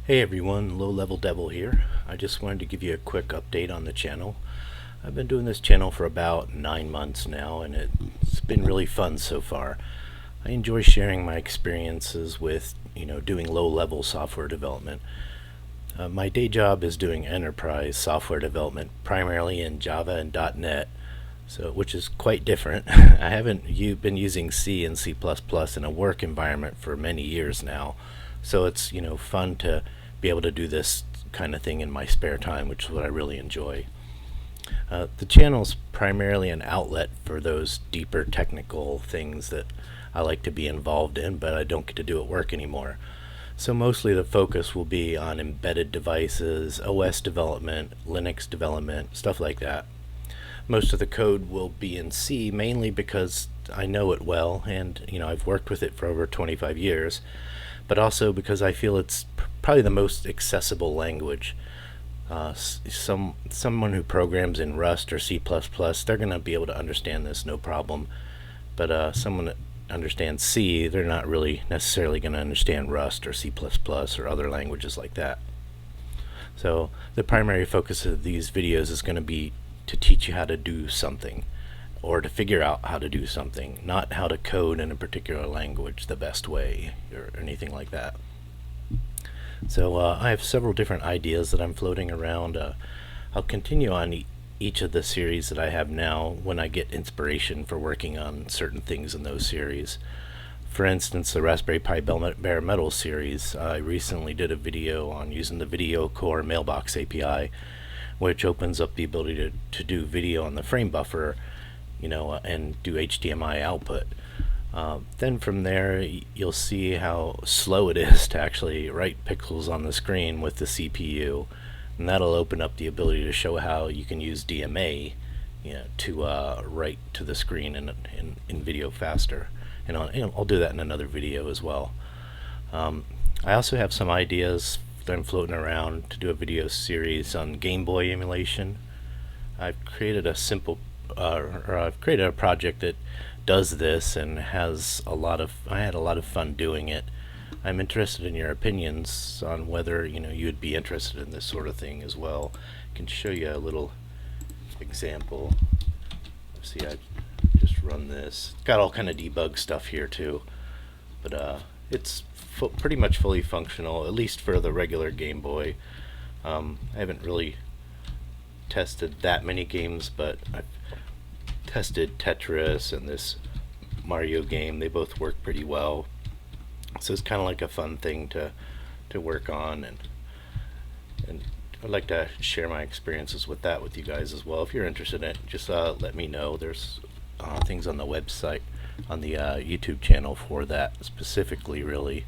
Hey everyone, Low Level Devil here. I just wanted to give you a quick update on the channel. I've been doing this channel for about 9 months now, and it's been really fun so far. I enjoy sharing my experiences with, doing low-level software development. My day job is doing enterprise software development, primarily in Java and .NET, which is quite different. I haven't been using C and C++ in a work environment for many years now, so it's fun to be able to do this kind of thing in my spare time, which is what I really enjoy. The channel's primarily an outlet for those deeper technical things that I like to be involved in, but I don't get to do at work anymore. So mostly the focus will be on embedded devices, OS development, Linux development, stuff like that. Most of the code will be in C, mainly because I know it well, and I've worked with it for over 25 years, but also because I feel it's probably the most accessible language. Someone who programs in Rust or C++, they're going to be able to understand this no problem. But someone that understands C, they're not really necessarily going to understand Rust or C++ or other languages like that. So the primary focus of these videos is going to be to teach you how to do something, or to figure out how to do something, not how to code in a particular language the best way or anything like that. So I have several different ideas that I'm floating around. I'll continue on each of the series that I have now when I get inspiration for working on certain things in those series. For instance, the Raspberry Pi Bare Metal series, I recently did a video on using the Video Core Mailbox API, which opens up the ability to do video on the frame buffer, and do HDMI output. Then from there, you'll see how slow it is to actually write pixels on the screen with the CPU, and that'll open up the ability to show how you can use DMA, to write to the screen in video faster. And I'll do that in another video as well. I also have some ideas that I'm floating around to do a video series on Game Boy emulation. I've created I've created a project that does this and I had a lot of fun doing it. I'm interested in your opinions on whether you'd be interested in this sort of thing as well. I can show you a little example. See, I just run this. It's got all kind of debug stuff here too, but it's pretty much fully functional, at least for the regular Game Boy. I haven't really tested that many games, but I've tested Tetris and this Mario game. They both work pretty well, so it's kind of like a fun thing to work on, and I'd like to share my experiences with that with you guys as well. If you're interested in it, just let me know. There's things on the website, on the YouTube channel for that specifically, really.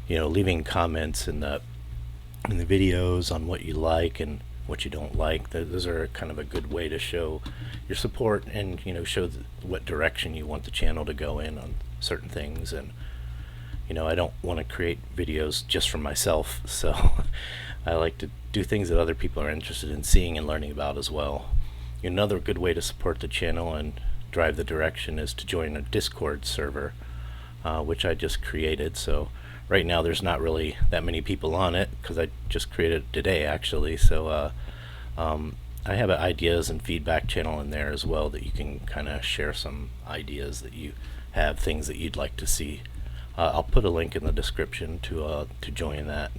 Leaving comments in the videos on what you like and what you don't like. Those are kind of a good way to show your support and show what direction you want the channel to go in on certain things. And I don't want to create videos just for myself, so I like to do things that other people are interested in seeing and learning about as well. Another good way to support the channel and drive the direction is to join a Discord server, which I just created. So right now there's not really that many people on it because I just created it today actually. So I have an ideas and feedback channel in there as well that you can kind of share some ideas that you have, things that you'd like to see. I'll put a link in the description to join that.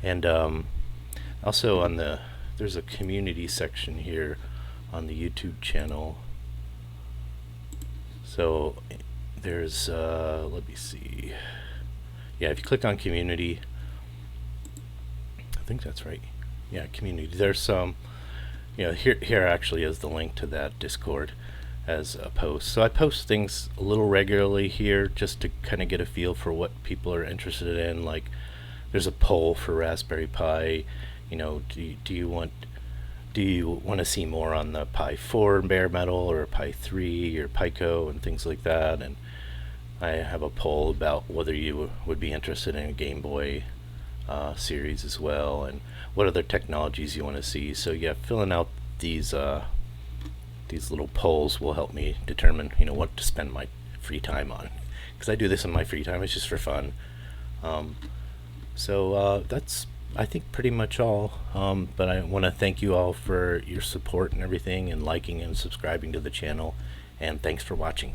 And also there's a community section here on the YouTube channel. So there's let me see. Yeah, if you click on community, I think that's right. Yeah, community. There's some, here actually is the link to that Discord as a post. So I post things a little regularly here just to kind of get a feel for what people are interested in. Like, there's a poll for Raspberry Pi. Do you want to see more on the Pi 4 bare metal or Pi 3 or Pico and things like that? And I have a poll about whether you would be interested in a Game Boy series as well, and what other technologies you want to see. So yeah, filling out these little polls will help me determine what to spend my free time on, because I do this in my free time. It's just for fun. So that's, I think, pretty much all. But I want to thank you all for your support and everything, and liking and subscribing to the channel. And thanks for watching.